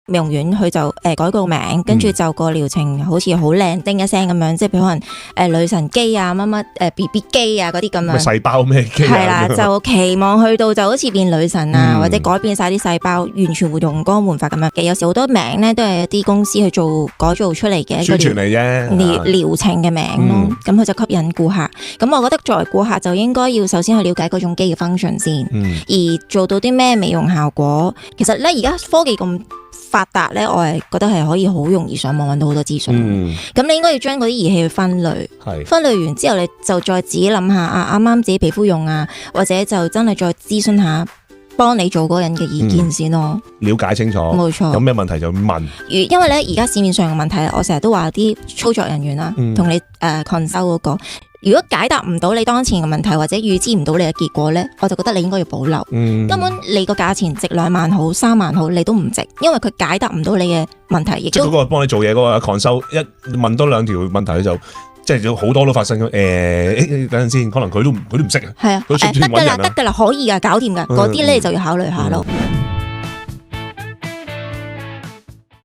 美容院佢就改個名，跟住就個療程好似好靚，叮一聲咁樣，即係譬如可能女神肌啊，乜乜BB 肌啊嗰啲咁樣。咩細胞咩肌啊？係啦，就期望去到就好似變女神啊，或者改變晒啲細胞，完全會容光煥發咁樣嘅。有時好多名咧都係一啲公司去做改造出嚟嘅宣傳嚟啫，療程嘅名咯。咁佢就吸引顧客。咁我覺得作為顧客就應該要首先去了解嗰種肌嘅 function 先，而做到啲咩美容效果。其實咧而家科技咁發達咧，我係覺得係可以好容易上網揾到好多資訊。咁你應該要將嗰啲儀器去分類，分類完之後你就再自己諗下啱啱自己皮膚用啊，或者就真係再諮詢下幫你做嗰個人嘅意見先咯。了解清楚，冇錯。有咩問題就問。因為咧而家市面上嘅問題，我成日都話啲操作人員啦，同你consult 嗰個。如果解答唔到你當前嘅問題，或者預知唔到你嘅結果呢，我就覺得你應該要保留。根本你個價錢值2萬好3萬好，你都唔值，因為佢解答唔到你嘅問題。亦都即係嗰個幫你做嘢嗰個 consult， 一問多2條問題就即係好多都發生咗。等陣先，可能佢都唔識啊。係啊，得㗎啦，可以㗎，搞掂㗎。嗰啲咧就要考慮下咯。